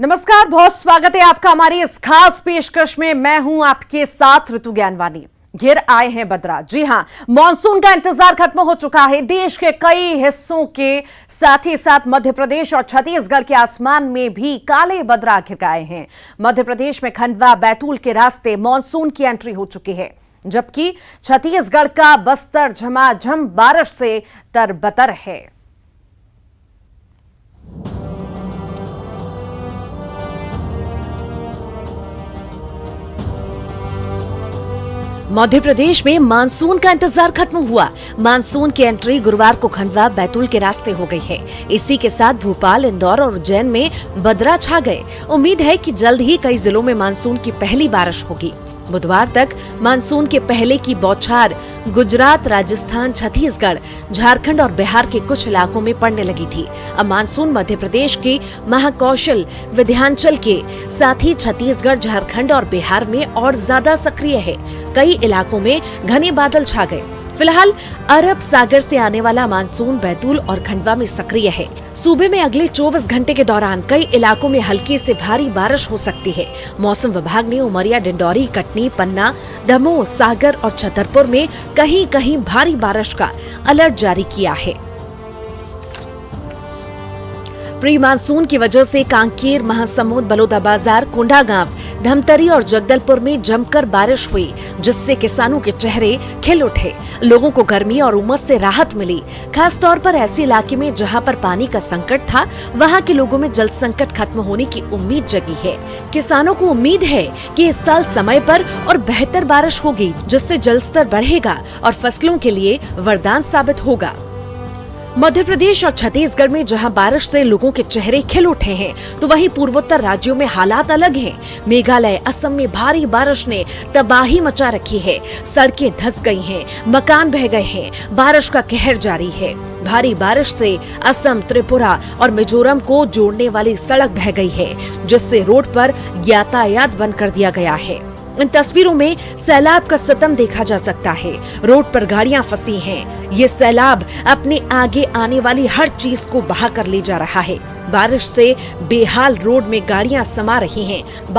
नमस्कार, बहुत स्वागत है आपका हमारी इस खास पेशकश में। मैं हूं आपके साथ ऋतु ज्ञानवानी। घिर आए हैं बदरा। जी हां, मॉनसून का इंतजार खत्म हो चुका है। देश के कई हिस्सों के साथ ही साथ मध्य प्रदेश और छत्तीसगढ़ के आसमान में भी काले बदरा घिर आए हैं। मध्य प्रदेश में खंडवा बैतूल के रास्ते मॉनसून की एंट्री हो चुकी है, जबकि छत्तीसगढ़ का बस्तर झमाझम बारिश से तरबतर है। मध्य प्रदेश में मानसून का इंतजार खत्म हुआ। मानसून की एंट्री गुरुवार को खंडवा बैतूल के रास्ते हो गई है। इसी के साथ भोपाल, इंदौर और उज्जैन में बदरा छा गए। उम्मीद है कि जल्द ही कई जिलों में मानसून की पहली बारिश होगी। बुधवार तक मानसून के पहले की बौछार गुजरात, राजस्थान, छत्तीसगढ़, झारखंड और बिहार के कुछ इलाकों में पड़ने लगी थी। अब मानसून मध्य प्रदेश के महाकौशल, विंध्याचल के साथ ही छत्तीसगढ़, झारखंड और बिहार में और ज्यादा सक्रिय है। कई इलाकों में घने बादल छा गए। फिलहाल अरब सागर से आने वाला मानसून बैतूल और खंडवा में सक्रिय है। सूबे में अगले 24 घंटे के दौरान कई इलाकों में हल्की से भारी बारिश हो सकती है। मौसम विभाग ने उमरिया, डिंडौरी, कटनी, पन्ना, दमोह, सागर और छतरपुर में कहीं कहीं भारी बारिश का अलर्ट जारी किया है। प्री मानसून की वजह से कांकेर, महासमुंद, बलौदाबाजार, कोंडागांव, धमतरी और जगदलपुर में जमकर बारिश हुई, जिससे किसानों के चेहरे खिल उठे। लोगों को गर्मी और उमस से राहत मिली। खास तौर पर ऐसे इलाके में जहां पर पानी का संकट था, वहां के लोगों में जल संकट खत्म होने की उम्मीद जगी है। किसानों को उम्मीद है कि इस साल समय पर और बेहतर बारिश होगी, जिससे जल स्तर बढ़ेगा और फसलों के लिए वरदान साबित होगा। मध्य प्रदेश और छत्तीसगढ़ में जहां बारिश से लोगों के चेहरे खिल उठे हैं, तो वहीं पूर्वोत्तर राज्यों में हालात अलग हैं। मेघालय, असम में भारी बारिश ने तबाही मचा रखी है। सड़कें धंस गई हैं, मकान बह गए हैं। बारिश का कहर जारी है। भारी बारिश से असम, त्रिपुरा और मिजोरम को जोड़ने वाली सड़क बह गई है, जिससे रोड पर यातायात बंद कर दिया गया है। इन तस्वीरों में सैलाब का सितम देखा जा सकता है। रोड पर गाड़ियां फंसी हैं। ये सैलाब अपने आगे आने वाली हर चीज को बहा कर ले जा रहा है। बारिश से बेहाल रोड में गाड़ियां समा रही हैं।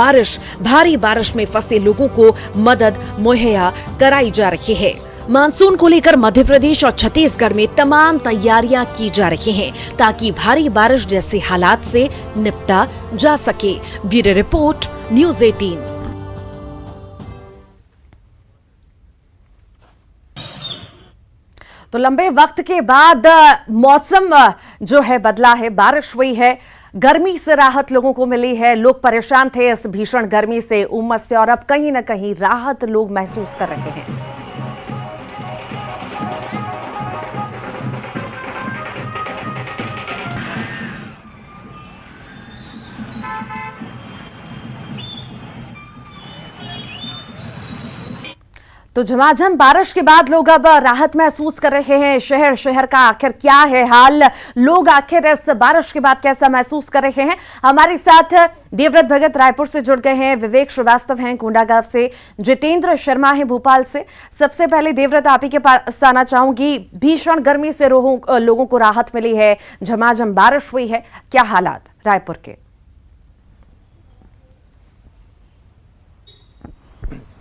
भारी बारिश में फंसे लोगों को मदद मुहैया कराई जा रही है। मानसून को लेकर मध्य प्रदेश और छत्तीसगढ़ में तमाम तैयारियां की जा रही हैं, ताकि भारी बारिश जैसे हालात से निपटा जा सके। Bureau report, news 18। तो लंबे वक्त के बाद मौसम जो है बदला है, बारिश हुई है, गर्मी से राहत लोगों को मिली है। लोग परेशान थे इस भीषण गर्मी से, उमस से, और अब कहीं न कहीं राहत लोग महसूस कर रहे हैं। तो झमाझम बारिश के बाद लोग अब राहत महसूस कर रहे हैं। शहर का आखिर क्या है हाल, लोग आखिर इस बारिश के बाद कैसा महसूस कर रहे हैं। हमारे साथ देवव्रत भगत रायपुर से जुड़ गए हैं, विवेक श्रीवास्तव हैं कोंडागांव से, जितेंद्र शर्मा है भोपाल से। सबसे पहले देवव्रत आप ही के पास आना चाहूंगी। भीषण गर्मी से लोगों को राहत मिली है, झमाझम बारिश हुई है, क्या हालात रायपुर के?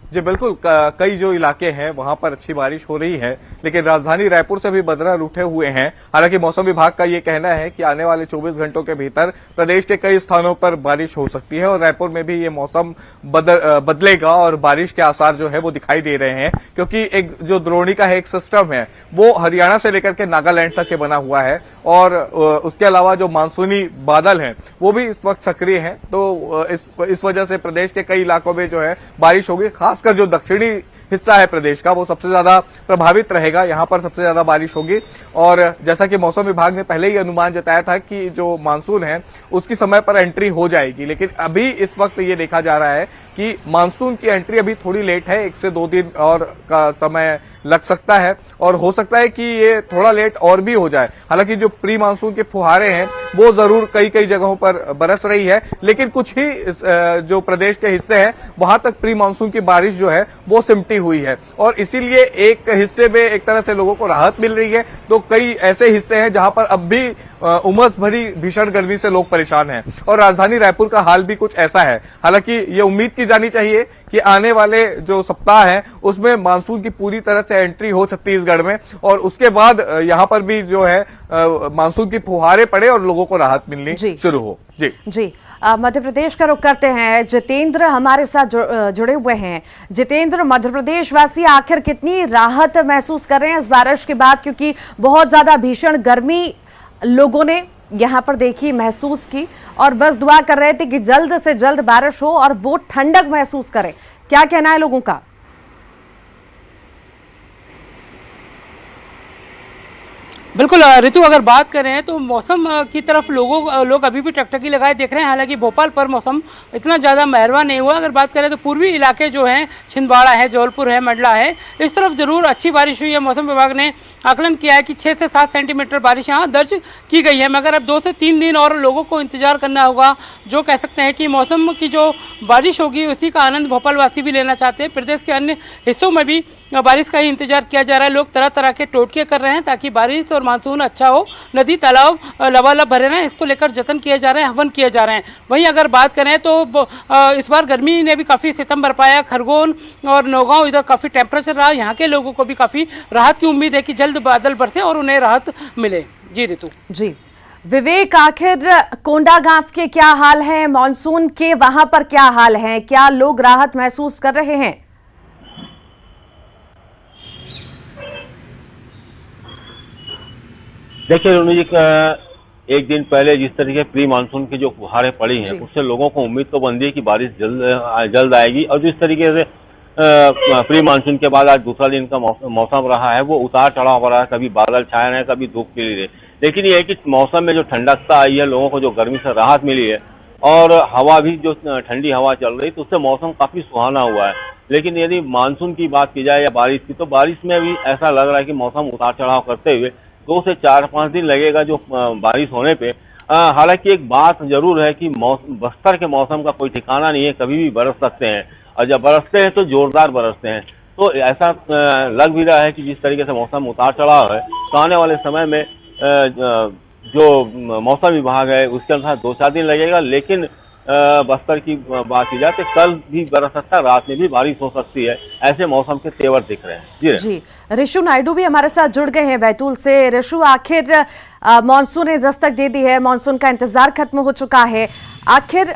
जी बिल्कुल, कई जो इलाके हैं वहां पर अच्छी बारिश हो रही है, लेकिन राजधानी रायपुर से भी बदरा रूठे हुए हैं। हालांकि मौसम विभाग का ये कहना है कि आने वाले 24 घंटों के भीतर प्रदेश के कई स्थानों पर बारिश हो सकती है और रायपुर में भी ये मौसम बदलेगा और बारिश के आसार जो है वो दिखाई दे रहे हैं, क्योंकि एक जो द्रोणिका है, एक सिस्टम है, वो हरियाणा से लेकर के नागालैंड तक के बना हुआ है और उसके अलावा जो मानसूनी बादल हैं वो भी इस वक्त सक्रिय हैं। तो इस वजह से प्रदेश के कई इलाकों में जो है बारिश होगी। खासकर जो दक्षिणी हिस्सा है प्रदेश का, वो सबसे ज्यादा प्रभावित रहेगा। यहां पर सबसे ज्यादा बारिश होगी और जैसा कि मौसम विभाग ने पहले ही अनुमान जताया था कि जो मानसून है उसकी समय पर एंट्री हो जाएगी, लेकिन अभी इस वक्त ये देखा जा रहा है कि मानसून की एंट्री अभी थोड़ी लेट है। 1 से 2 दिन और का समय लग सकता है और हो सकता है कि ये थोड़ा लेट और भी हो जाए। हालांकि जो प्री मानसून के फुहारे हैं वो जरूर कई कई जगहों पर बरस रही है, लेकिन कुछ ही जो प्रदेश के हिस्से हैं वहां तक प्री मानसून की बारिश जो है वो सिमटी हुई है और इसीलिए एक हिस्से में एक तरह से लोगों को राहत मिल रही है, तो कई ऐसे हिस्से हैं जहां पर अब भी उमस भरी भीषण गर्मी से लोग परेशान हैं और राजधानी रायपुर का हाल भी कुछ ऐसा है। हालांकि ये उम्मीद की जानी चाहिए कि आने वाले जो सप्ताह है उसमें मानसून की पूरी तरह से एंट्री हो छत्तीसगढ़ में और उसके बाद यहाँ पर भी जो है मानसून की फुहारें पड़े और लोगों को राहत मिलनी शुरू हो। जी मध्य प्रदेश का रुख करते हैं। जितेंद्र हमारे साथ जुड़े हुए हैं। जितेंद्र, मध्य प्रदेश वासी आखिर कितनी राहत महसूस कर रहे हैं इस बारिश के बाद, क्योंकि बहुत ज्यादा भीषण गर्मी लोगों ने यहाँ पर देखी, महसूस की और बस दुआ कर रहे थे कि जल्द से जल्द बारिश हो और वो ठंडक महसूस करें। क्या कहना है लोगों का? बिल्कुल ऋतु, अगर बात करें तो मौसम की तरफ लोग अभी भी टकटकी लगाए देख रहे हैं। हालांकि भोपाल पर मौसम इतना ज़्यादा मेहरबान नहीं हुआ। अगर बात करें तो पूर्वी इलाके जो हैं, छिंदवाड़ा है, जबलपुर है, मंडला है, इस तरफ जरूर अच्छी बारिश हुई है। मौसम विभाग ने आकलन किया है कि 6 से 7 सेंटीमीटर बारिश यहाँ दर्ज की गई है। मगर अब 2 से 3 दिन और लोगों को इंतजार करना होगा। जो कह सकते हैं कि मौसम की जो बारिश होगी उसी का आनंद भोपालवासी भी लेना चाहते हैं। प्रदेश के अन्य हिस्सों में भी बारिश का ही इंतजार किया जा रहा है। लोग तरह तरह के टोटके कर रहे हैं ताकि बारिश और मानसून अच्छा हो, नदी तालाब लबालब भरे रहें, इसको लेकर जतन किए जा रहे हैं, हवन किए जा रहे हैं। वहीं अगर बात करें तो इस बार गर्मी ने भी काफ़ी सितम बरपाया। खरगोन और नौगांव इधर काफ़ी टेम्परेचर रहा। यहाँ के लोगों को भी काफ़ी राहत की उम्मीद है कि जल्द बादल बरसे और उन्हें राहत मिले। जी ऋतु। जी विवेक, आखिर कोंडागांव के क्या हाल है, मानसून के वहां पर क्या हाल है, क्या लोग राहत महसूस कर रहे हैं? देखिए रोनू जी, एक दिन पहले जिस तरीके प्री मानसून की जो फुहारें पड़ी हैं उससे लोगों को उम्मीद तो बनती है कि बारिश जल्द आएगी। और जिस तरीके से प्री मानसून के बाद आज दूसरा दिन का मौसम रहा है वो उतार चढ़ाव रहा है। कभी बादल छाए रहे, कभी धूप खिली रही। लेकिन ये है कि मौसम में जो ठंडकता आई है, लोगों को जो गर्मी से राहत मिली है और हवा भी जो ठंडी हवा चल रही तो उससे मौसम काफी सुहाना हुआ है। लेकिन यदि मानसून की बात की जाए या बारिश की, तो बारिश में भी ऐसा लग रहा है कि मौसम उतार चढ़ाव करते हुए 2 से 4-5 दिन लगेगा जो बारिश होने पे। हालांकि एक बात जरूर है कि बस्तर के मौसम का कोई ठिकाना नहीं है, कभी भी बरस सकते हैं और जब बरसते हैं तो जोरदार बरसते हैं। तो ऐसा लग भी रहा है कि जिस तरीके से मौसम उतार चढ़ाव है तो आने वाले समय में जो मौसम विभाग है उसके अनुसार 2-4 दिन लगेगा। लेकिन बस्तर की बात की जाए तो कल भी बरस सकता है, रात में भी बारिश हो सकती है। ऐसे मौसम के तेवर दिख रहे हैं। जी ऋषु नायडू भी हमारे साथ जुड़ गए हैं बैतूल से। ऋषु, आखिर मानसून ने दस्तक दे दी है, मानसून का इंतजार खत्म हो चुका है। आखिर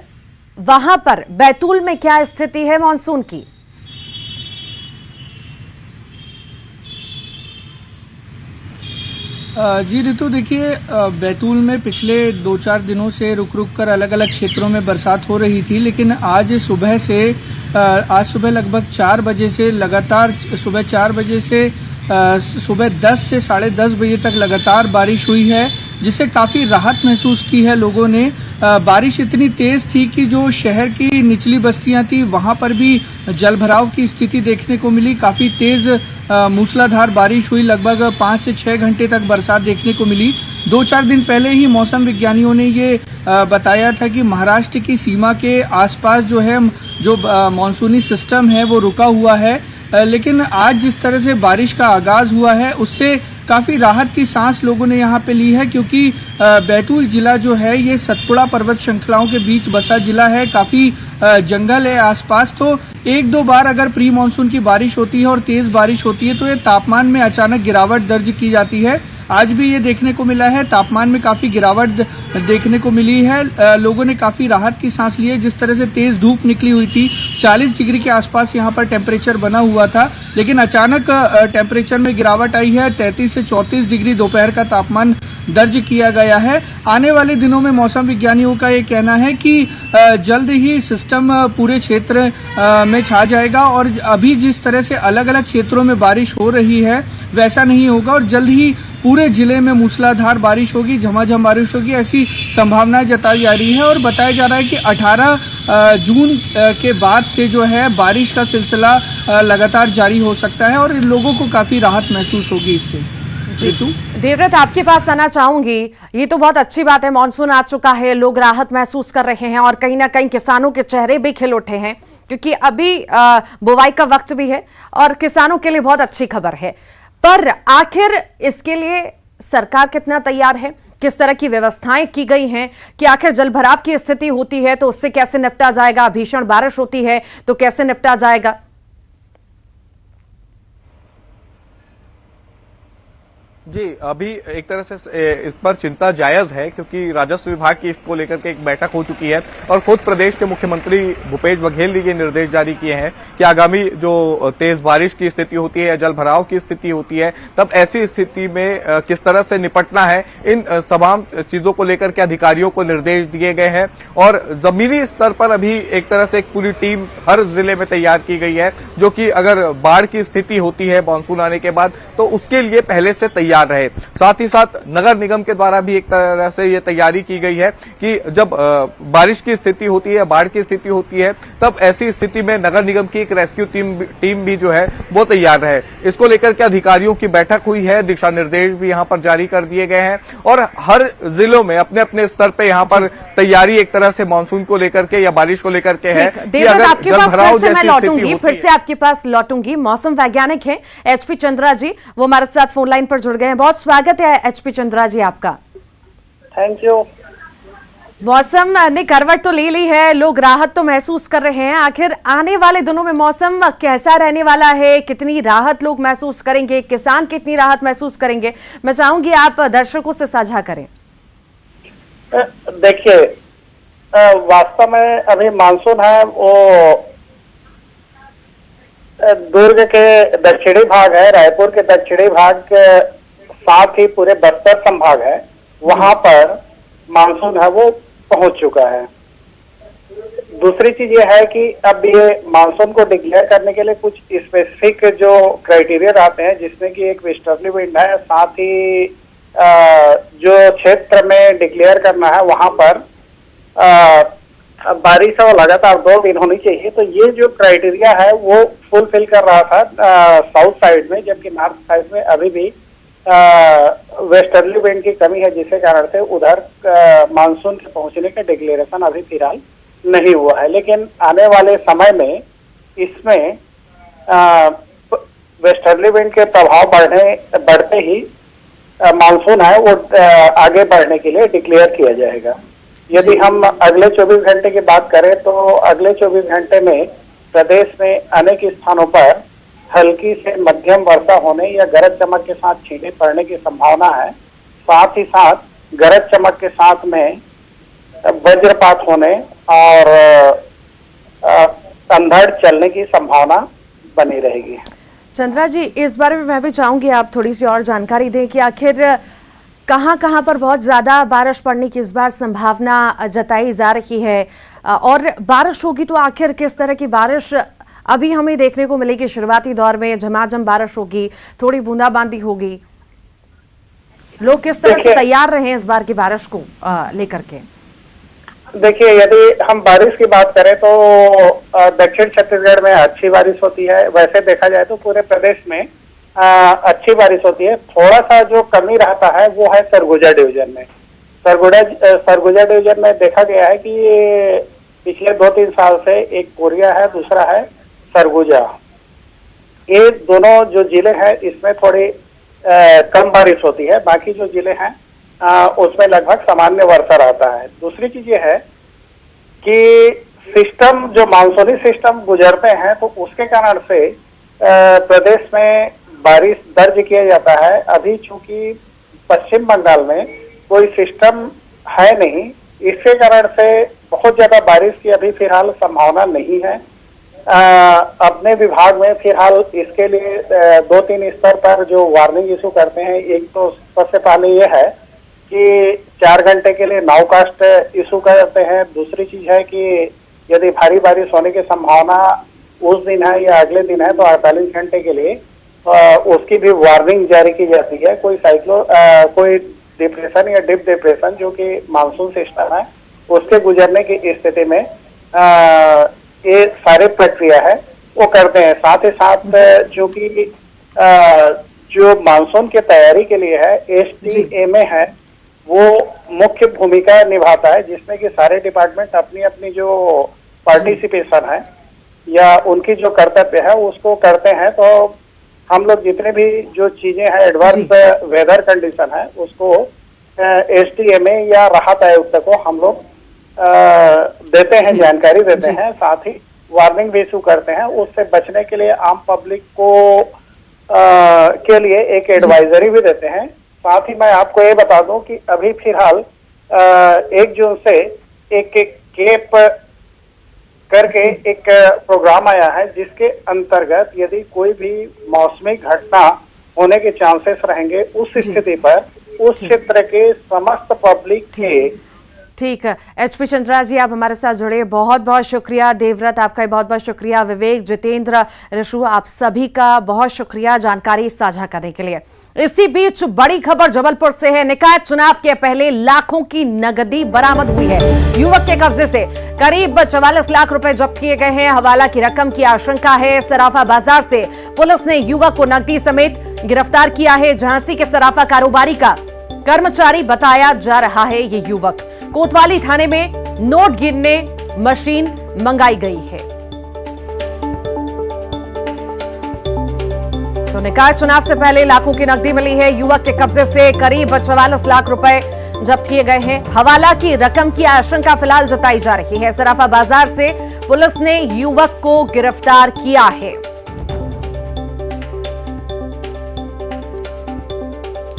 वहां पर बैतूल में क्या स्थिति है मानसून की? जी ऋतु, देखिए बैतूल में पिछले 2-4 दिनों से रुक रुक कर अलग अलग क्षेत्रों में बरसात हो रही थी, लेकिन आज सुबह लगभग 4 बजे से लगातार सुबह 4 बजे से सुबह 10 से 10:30 बजे तक लगातार बारिश हुई है, जिससे काफ़ी राहत महसूस की है लोगों ने। बारिश इतनी तेज़ थी कि जो शहर की निचली बस्तियां थी वहां पर भी जलभराव की स्थिति देखने को मिली। काफ़ी तेज़ मूसलाधार बारिश हुई, लगभग 5 से 6 घंटे तक बरसात देखने को मिली। 2-4 दिन पहले ही मौसम विज्ञानियों ने ये बताया था कि महाराष्ट्र की सीमा के आसपास जो मानसूनी सिस्टम है वो रुका हुआ है। लेकिन आज जिस तरह से बारिश का आगाज हुआ है उससे काफ़ी राहत की सांस लोगों ने यहाँ पे ली है, क्योंकि बैतूल जिला जो है ये सतपुड़ा पर्वत श्रृंखलाओं के बीच बसा जिला है। काफ़ी जंगल है आसपास, तो 1-2 बार अगर प्री मानसून की बारिश होती है और तेज़ बारिश होती है तो ये तापमान में अचानक गिरावट दर्ज की जाती है। आज भी ये देखने को मिला है, तापमान में काफ़ी गिरावट देखने को मिली है। लोगों ने काफ़ी राहत की सांस ली है। जिस तरह से तेज़ धूप निकली हुई थी, 40 डिग्री के आसपास यहाँ पर टेम्परेचर बना हुआ था, लेकिन अचानक टेम्परेचर में गिरावट आई है। 33 से 34 डिग्री दोपहर का तापमान दर्ज किया गया है। आने वाले दिनों में मौसम विज्ञानियों का ये कहना है कि जल्द ही सिस्टम पूरे क्षेत्र में छा जाएगा और अभी जिस तरह से अलग अलग क्षेत्रों में बारिश हो रही है वैसा नहीं होगा और जल्द ही पूरे जिले में मूसलाधार बारिश होगी, झमाझम बारिश होगी, ऐसी संभावनाएं जताई जा रही है। और बताया जा रहा है कि 18 जून के बाद से जो है बारिश का सिलसिला लगातार जारी हो सकता है और लोगों को काफी राहत महसूस होगी इससे। देवव्रत, आपके पास आना चाहूंगी। ये तो बहुत अच्छी बात है, मानसून आ चुका है, लोग राहत महसूस कर रहे हैं और कहीं ना कहीं किसानों के चेहरे भी खिल उठे हैं, क्योंकि अभी बुवाई का वक्त भी है और किसानों के लिए बहुत अच्छी खबर है। पर आखिर इसके लिए सरकार कितना तैयार है? किस तरह की व्यवस्थाएं की गई हैं कि आखिर जलभराव की स्थिति होती है तो उससे कैसे निपटा जाएगा, भीषण बारिश होती है तो कैसे निपटा जाएगा? जी, अभी एक तरह से इस पर चिंता जायज है क्योंकि राजस्व विभाग की इसको लेकर के एक बैठक हो चुकी है और खुद प्रदेश के मुख्यमंत्री भूपेश बघेल ने ये निर्देश जारी किए हैं कि आगामी जो तेज बारिश की स्थिति होती है या जल भराव की स्थिति होती है तब ऐसी स्थिति में किस तरह से निपटना है, इन तमाम चीजों को लेकर के अधिकारियों को निर्देश दिए गए हैं और जमीनी स्तर पर अभी एक तरह से एक पूरी टीम हर जिले में तैयार की गई है जो कि अगर बाढ़ की स्थिति होती है मानसून आने के बाद तो उसके लिए पहले से तैयार रहे। साथ ही साथ नगर निगम के द्वारा भी एक तरह से ये तैयारी की गई है कि जब बारिश की स्थिति होती है, बाढ़ की स्थिति होती है, तब ऐसी स्थिति में नगर निगम की एक रेस्क्यू टीम भी जो है वो तैयार रहे। इसको लेकर के अधिकारियों की बैठक हुई है, दिशा निर्देश भी यहाँ पर जारी कर दिए गए हैं और हर जिलों में अपने अपने स्तर पे यहाँ पर तैयारी एक तरह से मानसून को लेकर के या बारिश को लेकर के है कि अगर आपके पास फिर से मैं लौटूंगी, फिर से आपके पास लौटूंगी। मौसम वैज्ञानिक है एचपी चंद्रा जी, वो हमारे साथ फोन लाइन पर जुड़ गए हैं। बहुत स्वागत है एचपी चंद्रा जी आपका। Thank you. मौसम ने करवट तो ले ली है, लोग राहत तो महसूस कर रहे हैं। आखिर आने वाले दिनों में मौसम कैसा रहने वाला है, कितनी राहत लोग महसूस करेंगे, किसान कितनी राहत महसूस करेंगे, मैं चाहूंगी आप दर्शकों से साझा करें। देखिए, वास्तव में अभी मानसून है वो दुर्ग के दक्षिणी भाग है, रायपुर के दक्षिणी भाग के साथ ही पूरे बस्तर संभाग है, वहां पर मानसून है वो पहुंच चुका है। दूसरी चीज ये है कि अब ये मानसून को डिक्लेयर करने के लिए कुछ स्पेसिफिक जो क्राइटेरिया आते हैं, जिसमें कि एक वेस्टर्ली विंड है, साथ ही जो क्षेत्र में डिक्लेयर करना है वहां पर बारिश और लगातार 2 दिन होनी चाहिए। तो ये जो क्राइटेरिया है वो फुलफिल कर रहा था साउथ साइड में, जबकि नॉर्थ साइड में अभी भी वेस्टर्ली विंड की कमी है, जिसके कारण से उधर मानसून के पहुंचने का डिक्लेरेशन अभी फिलहाल नहीं हुआ है। लेकिन आने वाले समय में इसमें वेस्टर्ली विंड के प्रभाव बढ़ते ही मानसून है वो आगे बढ़ने के लिए डिक्लेयर किया जाएगा। यदि हम अगले 24 घंटे की बात करें तो अगले 24 घंटे में प्रदेश में अनेक स्थानों पर हल्की से मध्यम वर्षा होने या गरज चमक के साथ छींटे पड़ने की संभावना है। साथ ही साथ गरज चमक के साथ में वज्रपात होने और अंधड़ चलने की संभावना बनी रहेगी। चंद्रा जी, इस बारे में मैं भी चाहूंगी आप थोड़ी सी और जानकारी दें कि आखिर कहां पर बहुत ज्यादा बारिश पड़ने की इस बार संभावना जताई जा रही है, और बारिश होगी तो आखिर किस तरह की बारिश अभी हमें देखने को मिलेगी? शुरुआती दौर में झमाझम बारिश होगी, थोड़ी बूंदाबांदी होगी, लोग किस तरह से तैयार रहे हैं इस बार की बारिश को लेकर के? देखिए, यदि हम बारिश की बात करें तो दक्षिण छत्तीसगढ़ में अच्छी बारिश होती है। वैसे देखा जाए तो पूरे प्रदेश में अच्छी बारिश होती है। थोड़ा सा जो कमी रहता है वो है सरगुजा डिवीजन में। सरगुजा डिवीजन में देखा गया है कि ये पिछले 2-3 साल से, एक कोरिया है, दूसरा है सरगुजा, ये दोनों जो जिले हैं इसमें थोड़ी कम बारिश होती है। बाकी जो जिले हैं उसमें लगभग सामान्य वर्षा रहता है। दूसरी चीज ये है कि सिस्टम, जो मानसूनी सिस्टम गुजरते हैं तो उसके कारण से प्रदेश में बारिश दर्ज किया जाता है। अभी चूंकि पश्चिम बंगाल में कोई सिस्टम है नहीं, इसके कारण से बहुत ज्यादा बारिश की अभी फिलहाल संभावना नहीं है। अपने विभाग में फिलहाल इसके लिए 2-3 स्तर पर जो वार्निंग इशू करते हैं। एक तो सबसे पहले ये है कि 4 घंटे के लिए नाउकास्ट इशू करते हैं। दूसरी चीज है कि यदि भारी बारिश होने की संभावना उस दिन है या अगले दिन है तो 48 घंटे के लिए उसकी भी वार्निंग जारी की जाती है। कोई कोई डिप्रेशन या डिप डिप्रेशन जो कि मानसून सिस्टम है उसके गुजरने की स्थिति में ये सारे प्रक्रिया है वो करते हैं। साथ ही साथ चूंकि जो मानसून की तैयारी के लिए है STMA है, वो मुख्य भूमिका निभाता है, जिसमें कि सारे डिपार्टमेंट अपनी अपनी जो पार्टिसिपेशन है या उनकी जो कर्तव्य है उसको करते हैं। तो हम लोग जितने भी जो चीजें हैं, एडवांस वेदर कंडीशन है, उसको SDMA या राहत आयुक्त को हम लोग देते हैं, जानकारी देते हैं, साथ ही वार्निंग भी इशू करते हैं। उससे बचने के लिए आम पब्लिक को के लिए एक एडवाइजरी भी देते हैं। साथ ही मैं आपको ये बता दूं कि अभी फिलहाल 1 जून से एक केप करके एक प्रोग्राम आया है, जिसके अंतर्गत यदि कोई भी मौसमी घटना होने के चांसेस रहेंगे, उस स्थिति पर उस क्षेत्र के समस्त पब्लिक के। ठीक है, HP चंद्रा जी आप हमारे साथ जुड़े, बहुत बहुत शुक्रिया। देवव्रत आपका बहुत बहुत शुक्रिया। विवेक, जितेंद्र, ऋषु, आप सभी का बहुत शुक्रिया जानकारी साझा करने के लिए। इसी बीच बड़ी खबर जबलपुर से है। निकाय चुनाव के पहले लाखों की नगदी बरामद हुई है। युवक के कब्जे से करीब 44 लाख रुपए जब्त किए गए हैं। हवाला की रकम की आशंका है। सराफा बाजार से पुलिस ने युवक को नकदी समेत गिरफ्तार किया है। झांसी के सराफा कारोबारी का कर्मचारी बताया जा रहा है। ये युवक कोतवाली थाने में नोट गिनने मशीन मंगाई गई है। तो निकाय चुनाव से पहले लाखों की नकदी मिली है। युवक के कब्जे से करीब 44 लाख रुपए जब्त किए गए हैं। हवाला की रकम की आशंका फिलहाल जताई जा रही है। सराफा बाजार से पुलिस ने युवक को गिरफ्तार किया है।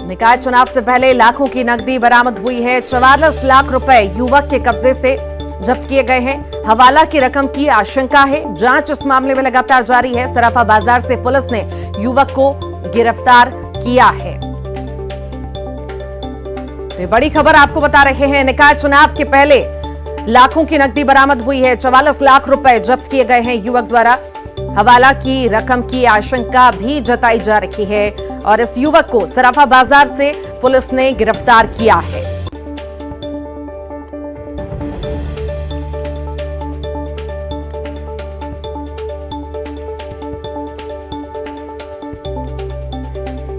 निकाय चुनाव से पहले लाखों की नकदी बरामद हुई है। 44 लाख रुपए युवक के कब्जे से जब्त किए गए हैं। हवाला की रकम की आशंका है। जांच इस मामले में लगातार जारी है। सराफा बाजार से पुलिस ने युवक को गिरफ्तार किया है। ये बड़ी खबर आपको बता रहे हैं। निकाय चुनाव के पहले लाखों की नकदी बरामद हुई है। 44 लाख रुपए जब्त किए गए हैं युवक द्वारा। हवाला की रकम की आशंका भी जताई जा रही है और इस युवक को सराफा बाजार से पुलिस ने गिरफ्तार किया है।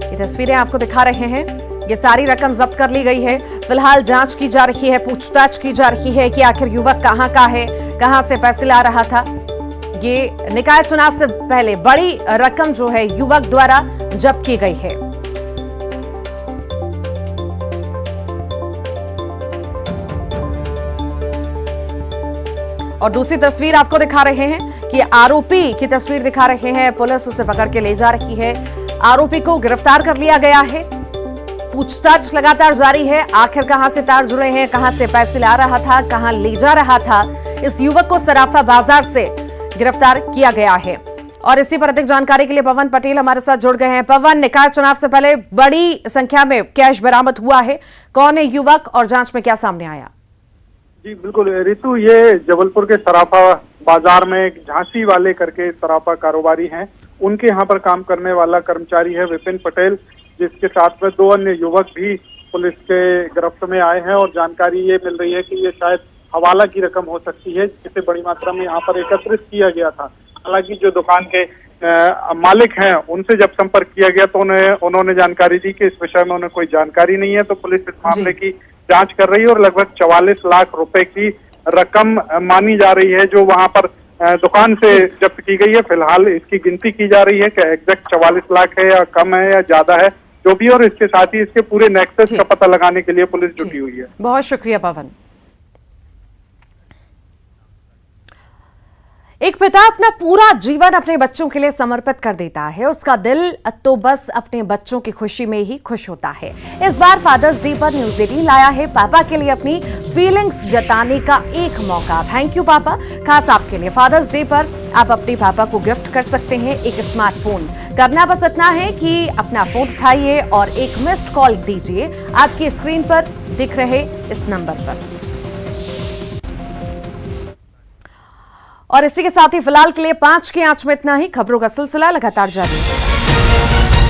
ये तस्वीरें आपको दिखा रहे हैं। ये सारी रकम जब्त कर ली गई है। फिलहाल जांच की जा रही है, पूछताछ की जा रही है कि आखिर युवक कहां का है, कहां से पैसे ला रहा था। ये निकाय चुनाव से पहले बड़ी रकम जो है युवक द्वारा जब्त की गई है। और दूसरी तस्वीर आपको दिखा रहे हैं कि आरोपी की तस्वीर दिखा रहे हैं। पुलिस उसे पकड़ के ले जा रही है। आरोपी को गिरफ्तार कर लिया गया है। पूछताछ लगातार जारी है। आखिर कहां से तार जुड़े हैं, कहां से पैसे ला रहा था, कहां ले जा रहा था। इस युवक को सराफा बाजार से गिरफ्तार किया गया है। और इसी पर अधिक जानकारी के लिए पवन पटेल हमारे साथ जुड़ गए हैं। पवन, निकाय चुनाव से पहले बड़ी संख्या में कैश बरामद हुआ है। कौन है युवक और जांच में क्या सामने आया? जी बिल्कुल रितु, ये जबलपुर के सराफा बाजार में एक झांसी वाले करके सराफा कारोबारी हैं। उनके यहाँ पर काम करने वाला कर्मचारी है विपिन पटेल, जिसके साथ में 2 अन्य युवक भी पुलिस के गिरफ्त में आए हैं। और जानकारी ये मिल रही है कि ये शायद हवाला की रकम हो सकती है, जिसे बड़ी मात्रा में यहाँ पर एकत्रित किया गया था। हालांकि जो दुकान के मालिक हैं उनसे जब संपर्क किया गया तो उन्होंने जानकारी दी कि इस विषय में उन्हें कोई जानकारी नहीं है। तो पुलिस इस मामले की जांच कर रही है और लगभग 44 लाख रुपए की रकम मानी जा रही है जो वहां पर दुकान से जब्त की गई है। फिलहाल इसकी गिनती की जा रही है कि एग्जैक्ट 44 लाख है या कम है या ज्यादा है, जो भी। और इसके साथ ही इसके पूरे नेक्सस का पता लगाने के लिए पुलिस जुटी हुई है। बहुत शुक्रिया पवन। एक पिता अपना पूरा जीवन अपने बच्चों के लिए समर्पित कर देता है। उसका दिल तो बस अपने बच्चों की खुशी में ही खुश होता है। इस बार फादर्स डे पर न्यूज 18 लाया है पापा के लिए अपनी फीलिंग्स जताने का एक मौका। थैंक यू पापा, खास आपके लिए फादर्स डे पर आप अपने पापा को गिफ्ट कर सकते हैं एक स्मार्टफोन। करना बस इतना है कि अपना फोन उठाइए और एक मिस्ड कॉल दीजिए आपकी स्क्रीन पर दिख रहे इस नंबर पर। और इसी के साथ ही फिलहाल के लिए 5 की आंच में इतना ही। खबरों का सिलसिला लगातार जारी है।